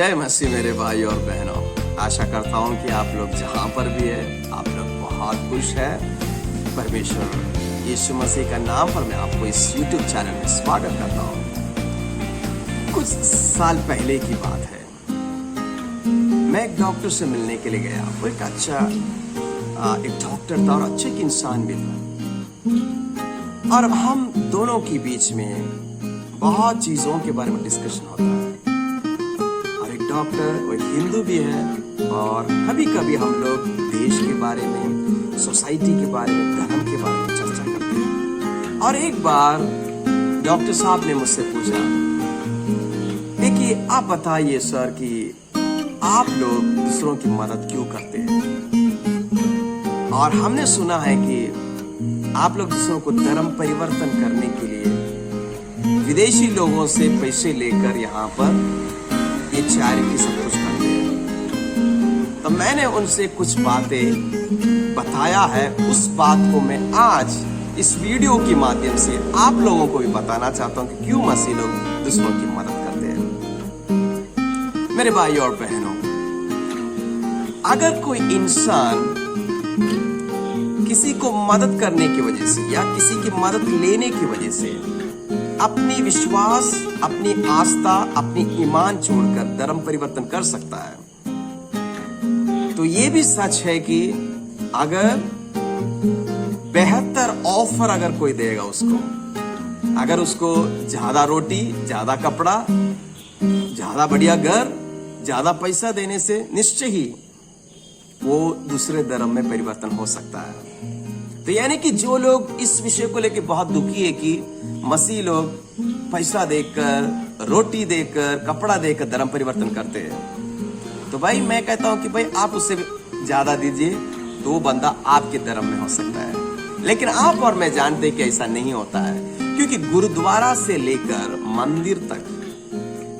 जय मसीह मेरे भाई और बहनों। आशा करता हूँ कि आप लोग जहाँ पर भी है आप लोग बहुत खुश है। परमेश्वर यीशु मसीह का नाम पर मैं आपको इस YouTube चैनल में स्वागत करता हूँ। कुछ साल पहले की बात है, मैं एक डॉक्टर से मिलने के लिए गया। वो एक अच्छा एक डॉक्टर था और अच्छे एक इंसान भी था, और हम दोनों के बीच में बहुत चीजों के बारे में डिस्कशन होता है। डॉक्टर वो हिंदू भी है, और कभी कभी हम लोग देश के बारे में, सोसाइटी के बारे में, धर्म के बारे में चर्चा करते हैं। और एक बार डॉक्टर साहब ने मुझसे पूछा कि आप बताइए सर कि आप लोग दूसरों की मदद क्यों करते हैं, और हमने सुना है कि आप लोग दूसरों को धर्म परिवर्तन करने के लिए विदेशी लोगों से पैसे लेकर यहाँ पर ये चैरिटी सब कुछ करते हैं। तो मैंने उनसे कुछ बातें बताया है। उस बात को मैं आज इस वीडियो के माध्यम से आप लोगों को भी बताना चाहता हूं कि क्यों मसीह लोग दूसरों की मदद करते हैं। मेरे भाई और बहनों, अगर कोई इंसान किसी को मदद करने की वजह से या किसी की मदद लेने की वजह से अपनी विश्वास, अपनी आस्था, अपनी ईमान छोड़कर धर्म परिवर्तन कर सकता है, तो ये भी सच है कि अगर बेहतर ऑफर अगर कोई देगा उसको, अगर उसको ज्यादा रोटी, ज्यादा कपड़ा, ज्यादा बढ़िया घर, ज्यादा पैसा देने से निश्चय ही वो दूसरे धर्म में परिवर्तन हो सकता है। तो यानी कि जो लोग इस विषय को लेकर बहुत दुखी है कि मसीह लोग पैसा देकर, रोटी देकर, कपड़ा देकर धर्म परिवर्तन करते हैं, तो भाई मैं कहता हूं कि भाई आप उससे ज्यादा दीजिए तो वो बंदा आपके धर्म में हो सकता है। लेकिन आप और मैं जानते हैं कि ऐसा नहीं होता है, क्योंकि गुरुद्वारा से लेकर मंदिर तक,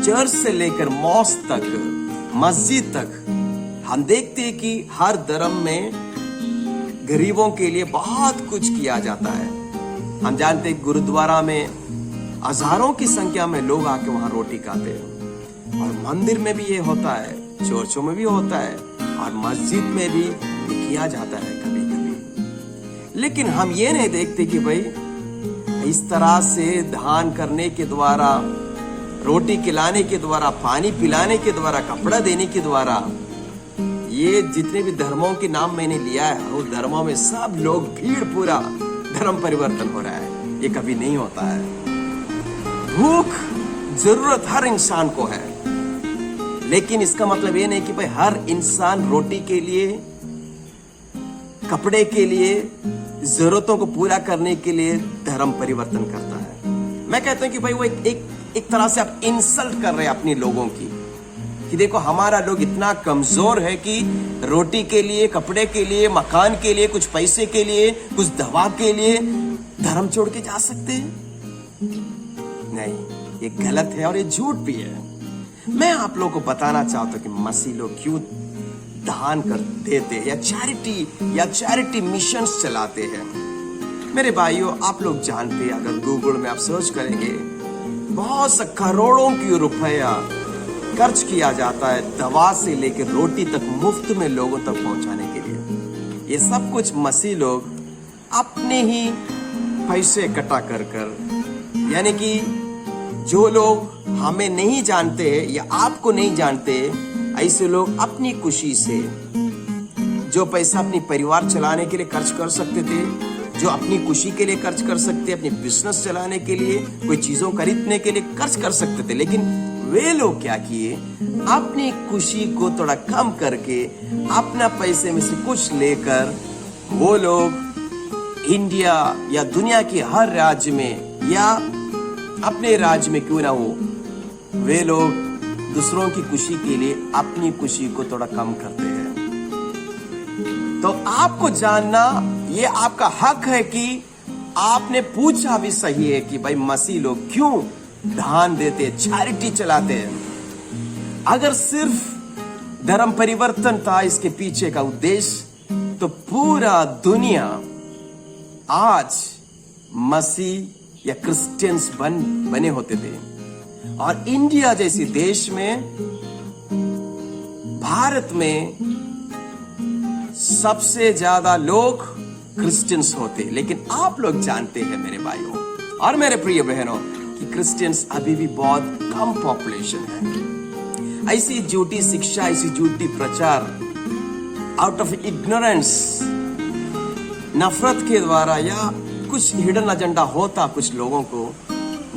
चर्च से लेकर मॉस्क तक, मस्जिद तक, हम देखते हैं कि हर धर्म में गरीबों के लिए बहुत कुछ किया जाता है। हम जानते हैं गुरुद्वारा में हजारों की संख्या में लोग आके वहां रोटी खाते हैं, और मंदिर में भी ये होता है, चर्चों में भी होता है, और मस्जिद में भी ये किया जाता है कभी कभी। लेकिन हम ये नहीं देखते कि भाई इस तरह से दान करने के द्वारा, रोटी खिलाने के द्वारा, पानी पिलाने के द्वारा, कपड़ा देने के द्वारा, ये जितने भी धर्मों के नाम मैंने लिया है उस धर्मों में सब लोग भीड़ पूरा धर्म परिवर्तन हो रहा है। ये कभी नहीं होता है। भूख जरूरत हर इंसान को है, लेकिन इसका मतलब ये नहीं कि भाई हर इंसान रोटी के लिए, कपड़े के लिए, जरूरतों को पूरा करने के लिए धर्म परिवर्तन करता है। मैं कहता हूं कि भाई वो एक तरह से आप इंसल्ट कर रहे हैं अपने लोगों की, कि देखो हमारा लोग इतना कमजोर है कि रोटी के लिए, कपड़े के लिए, मकान के लिए, कुछ पैसे के लिए, कुछ दवा के लिए धर्म छोड़ के जा सकते हैं। नहीं, ये गलत है और ये झूठ भी है। मैं आप लोगों को बताना चाहता हूं कि मसीह लोग क्यों दान कर देते हैं या चैरिटी मिशंस चलाते हैं। मेरे भाइयों, आप लोग जानते हैं, अगर गूगल में आप सर्च करेंगे, बहुत सा करोड़ों की रुपया खर्च किया जाता है दवा से लेकर रोटी तक मुफ्त में लोगों तक पहुंचाने के लिए। ये सब कुछ मसीह लोग अपने ही पैसे इकट्ठा कर, यानी कि जो लोग हमें नहीं जानते या आपको नहीं जानते, ऐसे लोग अपनी खुशी से जो पैसा अपनी परिवार चलाने के लिए खर्च कर सकते थे, जो अपनी खुशी के लिए खर्च कर सकते, अपनी बिजनेस चलाने के लिए, कोई चीजों खरीदने के लिए खर्च कर सकते थे, लेकिन वे लोग क्या किए, अपनी खुशी को थोड़ा कम करके अपना पैसे में से कुछ लेकर वो लोग इंडिया या दुनिया के हर राज्य में या अपने राज्य में क्यों ना हो, वे लोग दूसरों की खुशी के लिए अपनी खुशी को थोड़ा कम करते हैं। तो आपको जानना ये आपका हक है कि आपने पूछा भी सही है कि भाई मसीह लोग क्यों दान देते, चैरिटी चलाते हैं। अगर सिर्फ धर्म परिवर्तन था इसके पीछे का उद्देश्य, तो पूरा दुनिया आज मसीह या क्रिश्चियंस बने होते थे। और इंडिया जैसे देश में भारत में सबसे ज्यादा लोग क्रिश्चियंस होते, लेकिन आप लोग जानते हैं मेरे भाइयों और मेरे प्रिय बहनों कि क्रिश्चियंस अभी भी बहुत कम पॉपुलेशन है। ऐसी झूठी शिक्षा, ऐसी झूठी प्रचार, आउट ऑफ इग्नोरेंस, नफरत के द्वारा या कुछ हिडन एजेंडा होता कुछ लोगों को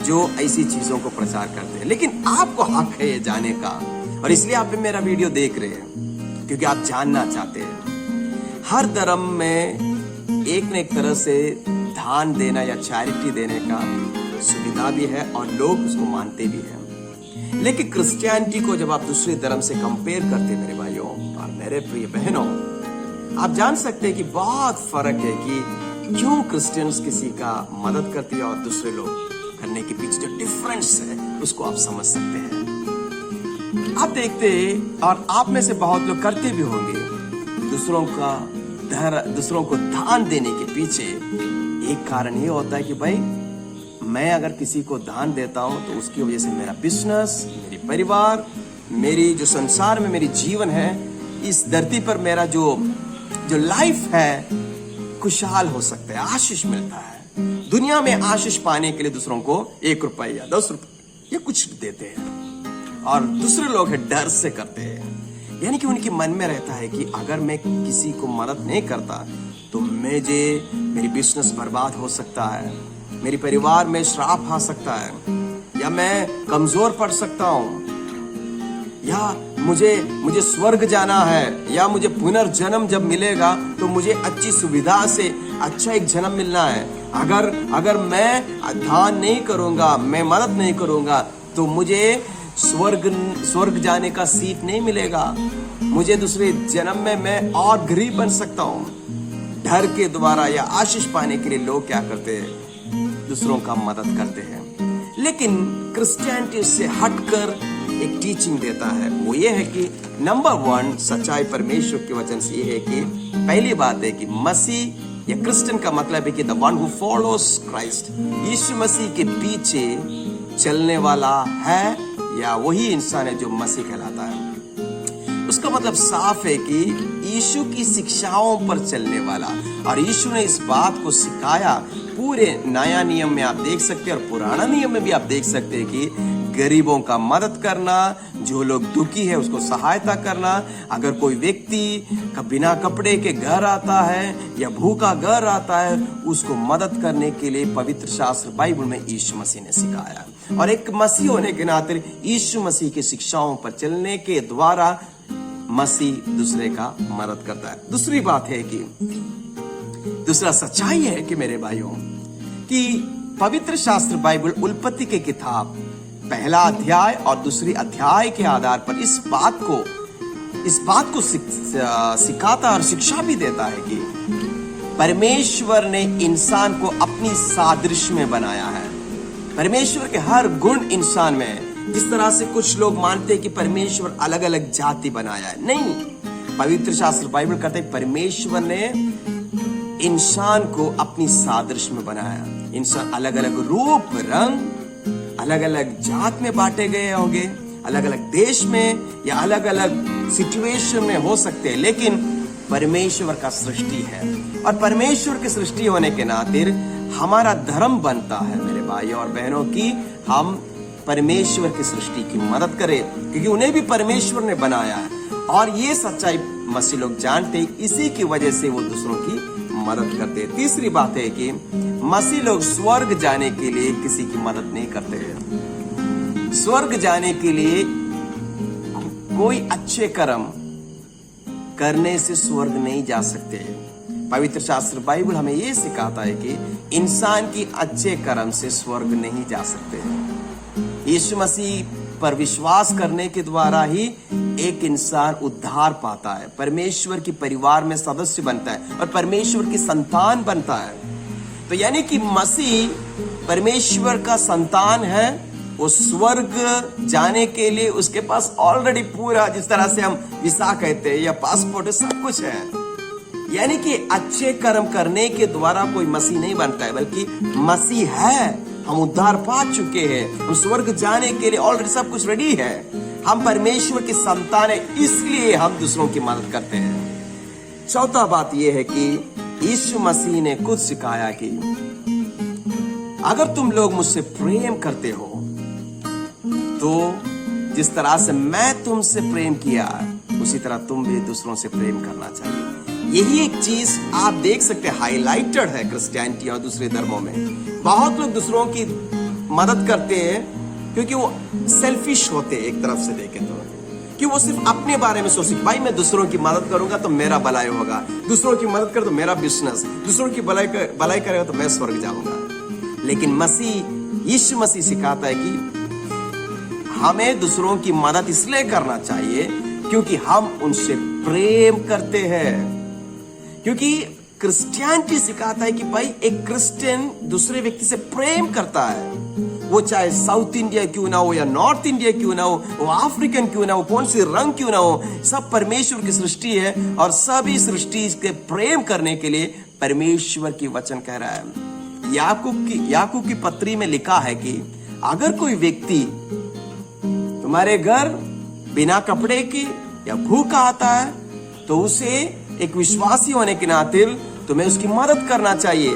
जो ऐसी चीजों को प्रचार करते हैं। लेकिन आपको हक है ये जाने का, और इसलिए आप भी मेरा वीडियो देख रहे हैं क्योंकि आप जानना चाहते हैं। हर धर्म में एक न एक तरह से दान देना या चैरिटी देने का सुविधा भी है और लोग उसको मानते भी हैं। लेकिन क्रिश्चियनिटी को जब आप दूसरे धर्म से कंपेयर करते हैं मेरे भाइयों और मेरे प्रिय बहनों, आप जान सकते हैं कि बहुत फर्क है कि क्यों क्रिश्चियंस किसी का मदद करती है और दूसरे लोग करने के पीछे जो डिफरेंस है उसको आप समझ सकते हैं। आप देखते हैं और आप में से बहुत लोग करते भी होंगे, दूसरों को दान देने के पीछे एक कारण ये होता है कि भाई मैं अगर किसी को दान देता हूं तो उसकी वजह से मेरा बिजनेस, मेरी परिवार, मेरी जो संसार में मेरी जीवन है, इस धरती पर मेरा जो लाइफ है खुशहाल हो सकता है, आशीष मिलता है। दुनिया में आशीष पाने के लिए दूसरों को 1 रुपया या 10 रुपये या कुछ देते हैं और दूसरे लोग है डर से करते हैं। यानी कि उनके मन में रहता है कि अगर मैं किसी को मदद नहीं करता तो मेरी बिजनेस बर्बाद हो सकता है, मेरी परिवार में श्राप आ सकता है, या मैं कमजोर पड़ सकता हूं, या मुझे स्वर्ग जाना है, या मुझे पुनर्जन्म जब मिलेगा तो मुझे अच्छी सुविधा से अच्छा एक जन्म मिलना है। अगर मैं दान नहीं करूंगा, मैं मदद नहीं करूंगा तो मुझे स्वर्ग जाने का सीट नहीं मिलेगा, मुझे दूसरे जन्म में मैं और गरीब बन सकता हूं। डर के द्वारा या आशीष पाने के लिए लोग क्या करते हैं, दूसरों का मदद करते हैं। लेकिन क्रिश्चियनिटी से हटकर एक टीचिंग देता है, वो ये है कि नंबर 1 सच्चाई परमेश्वर के वचन से ये है कि पहली बात है कि मसीह या क्रिश्चियन का मतलब है कि the one who follows Christ, Yeshu Masih के पीछे चलने वाला है या वही इंसान है जो मसीह कहलाता है। उसका मतलब साफ है कि यीशु की शिक्षाओं पर चलने वाला, और यीशु ने इस बात को सिखाया। पूरे नया नियम में आप देख सकते हैं और पुराना नियम में भी आप देख सकते हैं कि गरीबों का मदद करना, जो लोग दुखी है उसको सहायता करना, अगर कोई व्यक्ति का बिना कपड़े के घर आता है या भूखा घर आता है उसको मदद करने के लिए पवित्र शास्त्र बाइबल में यीशु मसीह ने सिखाया। और एक मसीह होने के नाते यीशु मसीह की शिक्षाओं पर चलने के द्वारा मसीह दूसरे का मदद करता है। दूसरी बात है कि दूसरा सच्चाई है कि मेरे भाइयों कि पवित्र शास्त्र बाइबल उत्पत्ति की किताब पहला अध्याय और दूसरी अध्याय के आधार पर इस बात को सिखाता और शिक्षा भी देता है कि परमेश्वर ने इंसान को अपनी सादृश्य में बनाया है। परमेश्वर के हर गुण इंसान में, जिस तरह से कुछ लोग मानते हैं कि परमेश्वर अलग अलग जाति बनाया है, नहीं, पवित्र शास्त्र बाइबल कहते हैं परमेश्वर ने इंसान को अपनी सादृश्य में बनाया। इंसान अलग अलग रूप, रंग, अलग अलग जात में बांटे गए होंगे, अलग अलग देश में या अलग अलग सिचुएशन में हो सकते हैं, लेकिन परमेश्वर का सृष्टि है। और परमेश्वर की सृष्टि होने के नाते हमारा धर्म बनता है मेरे भाई और बहनों की हम परमेश्वर की सृष्टि की मदद करें, क्योंकि उन्हें भी परमेश्वर ने बनाया है। और ये सच्चाई मसीह लोग जानते हैं, इसी की वजह से वो दूसरों की मदद करते हैं। तीसरी बात है कि मसीह लोग स्वर्ग जाने के लिए किसी की मदद नहीं करते हैं। स्वर्ग जाने के लिए कोई अच्छे कर्म करने से स्वर्ग नहीं जा सकते। पवित्र शास्त्र बाइबल हमें यह सिखाता है कि इंसान की अच्छे कर्म से स्वर्ग नहीं जा सकते। यीशु मसीह पर विश्वास करने के द्वारा ही एक इंसान उद्धार पाता है, परमेश्वर की परिवार में सदस्य बनता है और परमेश्वर की संतान बनता है। तो यानी कि मसीह परमेश्वर का संतान है, वो स्वर्ग जाने के लिए उसके पास ऑलरेडी पूरा, जिस तरह से हम वीसा कहते हैं या पासपोर्ट है, सब कुछ है। यानी कि अच्छे कर्म करने के द्वारा कोई मसीह नहीं बनता है, बल्कि मसीह है, हम उद्धार पा चुके हैं, हम स्वर्ग जाने के लिए ऑलरेडी सब कुछ रेडी है। हम परमेश्वर की संतान है, इसलिए हम दूसरों की मदद करते हैं। चौथा बात यह है कि यीशु मसीह ने खुद सिखाया कि अगर तुम लोग मुझसे प्रेम करते हो तो जिस तरह से मैं तुमसे प्रेम किया उसी तरह तुम भी दूसरों से प्रेम करना चाहिए। यही एक चीज आप देख सकते हैं हाईलाइटेड है क्रिश्चियनिटी और दूसरे धर्मों में। बहुत लोग दूसरों की मदद करते हैं क्योंकि वो सेल्फिश होते हैं, एक तरफ से देखें तो, कि वो सिर्फ अपने बारे में सोचते, भाई मैं दूसरों की मदद करूंगा तो मेरा भलाई होगा, दूसरों की मदद कर तो मेरा बिजनेस, दूसरों की भलाई करेगा तो मैं स्वर्ग जाऊंगा। लेकिन यीशु मसीह सिखाता है कि हमें दूसरों की मदद इसलिए करना चाहिए क्योंकि हम उनसे प्रेम करते हैं। क्योंकि क्रिश्चियनिटी सिखाता है कि भाई एक क्रिश्चियन दूसरे व्यक्ति से प्रेम करता है, वो चाहे साउथ इंडिया क्यों ना हो या नॉर्थ इंडिया क्यों ना हो, वो अफ्रीकन क्यों ना हो, कौन सी रंग क्यों ना हो, सब परमेश्वर की सृष्टि है और सभी सृष्टि के प्रेम करने के लिए परमेश्वर की वचन कह रहा है। याकूब की पत्री में लिखा है कि अगर कोई व्यक्ति तुम्हारे घर बिना कपड़े के या भूखा आता है तो उसे एक विश्वासी होने के नाते तुम्हें उसकी मदद करना चाहिए।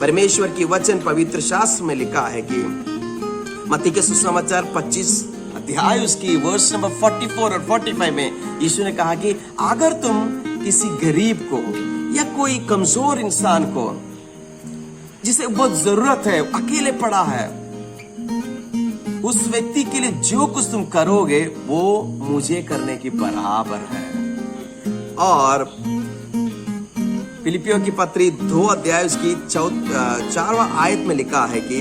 परमेश्वर की वचन पवित्र शास्त्र में लिखा है कि मत्ती के सुसमाचार 25 अध्याय उसकी वर्स नंबर 44 और 45 में यीशु ने कहा कि अगर तुम किसी गरीब को या कोई कमजोर इंसान को जिसे बहुत जरूरत है, अकेले पड़ा है, उस व्यक्ति के लिए जो कुछ तुम करोगे वो मुझे करने की बराबर है। और फिलिपियों की पत्री 2 अध्याय उसकी 4वां आयत में लिखा है कि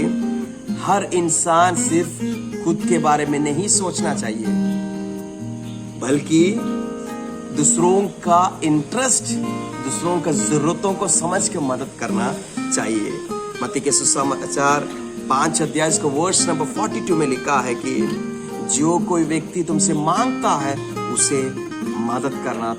हर इंसान सिर्फ खुद के बारे में नहीं सोचना चाहिए बल्कि दूसरों का इंटरेस्ट, दूसरों का जरूरतों को समझ के मदद करना चाहिए। मत्ती के सुसमाचार 5 अध्याय को वर्स नंबर 42 में लिखा है कि जो कोई व्यक्ति तुमसे मांगता है उसे मदद करना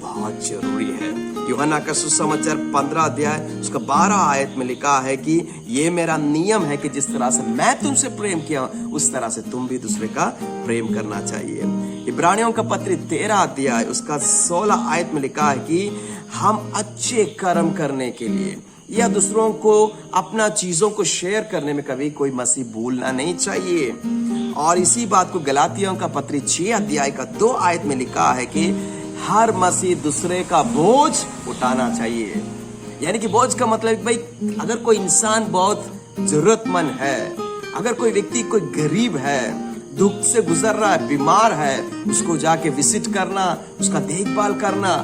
बहुत जरूरी है। यूहन्ना का सुसमाचार 15 अध्याय उसका 12 आयत में लिखा है कि ये मेरा नियम है कि जिस तरह से मैं तुमसे प्रेम किया उस तरह से तुम भी दूसरे का प्रेम करना चाहिए। इब्रानियों का पत्र 13 अध्याय उसका 16 आयत में लिखा है कि हम अच्छे कर्म करने के लिए या दूसरों को अपना चीजों को शेयर करने में कभी कोई मसीह भूलना नहीं चाहिए। और इसी बात को गलातियों का पत्र 6 अध्याय का 2 आयत में लिखा है कि हर मसीह दूसरे का बोझ उठाना चाहिए। यानी कि बोझ का मतलब भाई अगर कोई इंसान बहुत जरूरतमंद है, अगर कोई व्यक्ति कोई गरीब है, दुख से गुजर रहा है, बीमार है, उसको जाके विजिट करना, उसका देखभाल करना।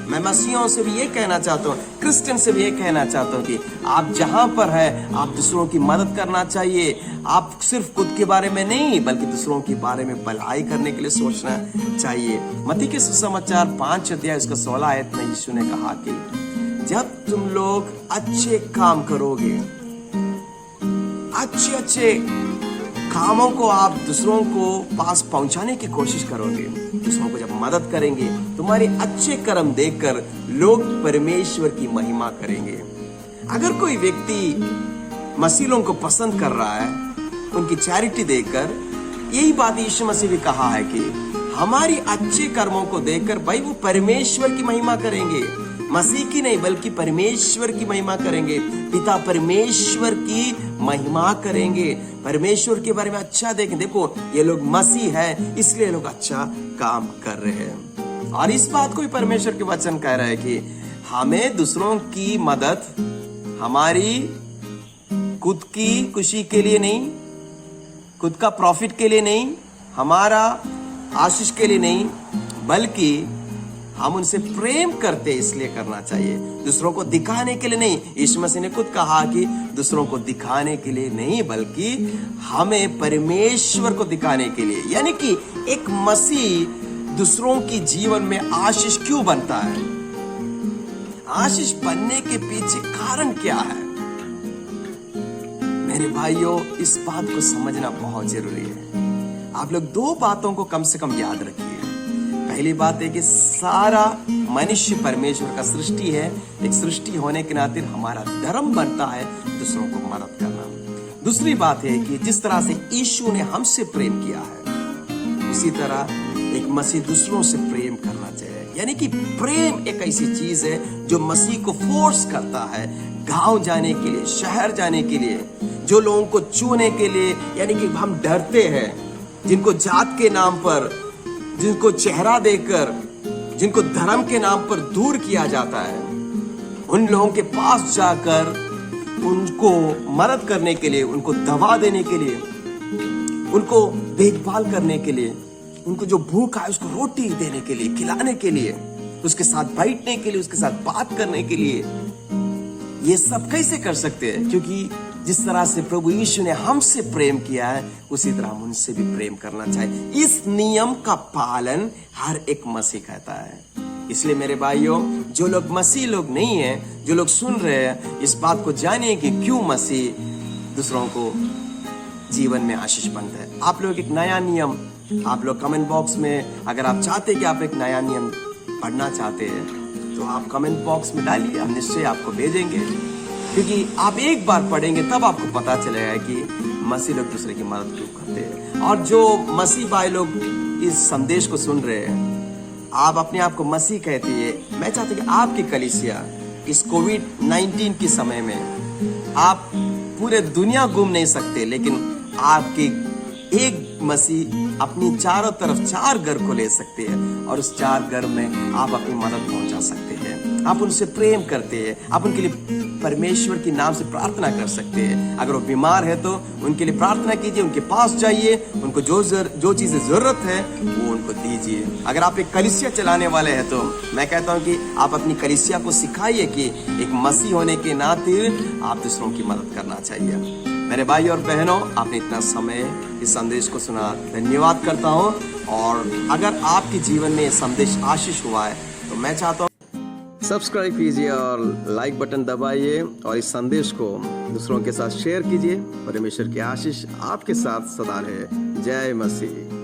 मैं मसीहों से भी ये कहना चाहता हूँ, क्रिश्चियन से भी ये कहना चाहता हूँ कि आप जहां पर है आप दूसरों की मदद करना चाहिए। आप सिर्फ खुद के बारे में नहीं बल्कि दूसरों के बारे में भलाई करने के लिए सोचना चाहिए। मत्ती के सुसमाचार 5 अध्याय उसका 16 आयत में यीशु ने कहा कि जब तुम लोग अच्छे काम करोगे, अच्छे कामों को आप दूसरों को पास पहुंचाने की कोशिश करोगे, दूसरों को जब मदद करेंगे, तुम्हारे अच्छे कर्म देखकर लोग परमेश्वर की महिमा करेंगे। अगर कोई व्यक्ति मसीहों को पसंद कर रहा है, उनकी चैरिटी देखकर, यही बात यीशु मसीह भी कहा है कि हमारी अच्छे कर्मों को देखकर भाई वो परमेश्वर की महिमा करेंगे। मसीह की नहीं बल्कि परमेश्वर की महिमा करेंगे। पिता परमेश्वर की महिमा करेंगे, परमेश्वर के बारे में अच्छा देखें। देखो ये लोग मसीह है इसलिए लोग अच्छा काम कर रहे हैं। और इस बात को भी परमेश्वर के वचन कह रहा है कि हमें दूसरों की मदद हमारी खुद की खुशी के लिए नहीं, खुद का प्रॉफिट के लिए नहीं, हमारा आशीष के लिए नहीं, बल्कि हम उनसे प्रेम करते इसलिए करना चाहिए, दूसरों को दिखाने के लिए नहीं। यीशु मसीह ने खुद कहा कि दूसरों को दिखाने के लिए नहीं बल्कि हमें परमेश्वर को दिखाने के लिए। यानी कि एक मसीह दूसरों की जीवन में आशीष क्यों बनता है, आशीष बनने के पीछे कारण क्या है? मेरे भाइयों, इस बात को समझना बहुत जरूरी है। आप लोग 2 बातों को कम से कम याद रखिए। पहली बात है कि सारा मनुष्य परमेश्वर का सृष्टि है। एक सृष्टि होने के नाते हमारा धर्म बनता है दूसरों को मदद करना। दूसरी बात है कि जिस तरह से यीशु ने हमसे प्रेम किया है उसी तरह एक मसीह दूसरों से प्रेम करना चाहिए। यानी कि प्रेम एक ऐसी चीज है जो मसीह को फोर्स करता है गांव जाने के लिए, शहर जाने के लिए, जो लोगों को छूने के लिए। यानी कि हम डरते हैं, जिनको जात के नाम पर, जिनको चेहरा देकर, जिनको धर्म के नाम पर दूर किया जाता है, उन लोगों के पास जाकर उनको मदद करने के लिए, उनको दवा देने के लिए, उनको देखभाल करने के लिए, उनको जो भूख है उसको रोटी देने के लिए, खिलाने के लिए, उसके साथ बैठने के लिए, उसके साथ बात करने के लिए, ये सब कैसे कर सकते हैं? क्योंकि जिस तरह से प्रभु यीशु ने हमसे प्रेम किया है, उसी तरह हम उनसे भी प्रेम करना चाहिए। इस नियम का पालन हर एक मसीह कहता है। इसलिए मेरे भाइयों, जो लोग मसीह लोग नहीं हैं, जो लोग सुन रहे हैं, इस बात को जानिए कि क्यों मसीह दूसरों को जीवन में आशीष बनता है। आप लोग एक नया नियम, आप लोग कमेंट बॉक्स में, अगर आप चाहते हैं कि आप एक नया नियम पढ़ना चाहते हैं, तो आप कमेंट बॉक्स में डालिए, हम निश्चय आपको भेजेंगे। क्योंकि आप एक बार पढ़ेंगे तब आपको पता चलेगा कि मसीह लोग दूसरे की मदद क्यों करते हैं। और जो मसीह भाई लोग इस संदेश को सुन रहे हैं, आप अपने आप को मसीह कहते हैं। मैं चाहता हूं कि आपकी कलीसिया इस कोविड-19 के समय में, आप पूरे दुनिया घूम नहीं सकते, लेकिन आपके एक मसीह अपनी चारों तरफ 4 घर को ले सकते हैं और उस 4 घर में आप अपनी मदद पहुंचा सकते हैं। आप उनसे प्रेम करते हैं, आप उनके लिए परमेश्वर के नाम से प्रार्थना कर सकते हैं। अगर वो बीमार है तो उनके लिए प्रार्थना कीजिए, उनके पास जाइए, उनको जो चीजें जरूरत है वो उनको दीजिए। अगर आप एक कलीसिया चलाने वाले हैं तो मैं कहता हूं कि आप अपनी कलीसिया को सिखाइए कि एक मसीह होने के नाते आप दूसरों की मदद करना चाहिए। मेरे भाई और बहनों, आपने इतना समय इस संदेश को सुना, धन्यवाद करता हूं। और अगर आपके जीवन में संदेश आशीष हुआ है तो मैं चाहता हूं सब्सक्राइब कीजिए और लाइक बटन दबाइए और इस संदेश को दूसरों के साथ शेयर कीजिए। परमेश्वर की आशीष आपके साथ सदा रहे। जय मसीह।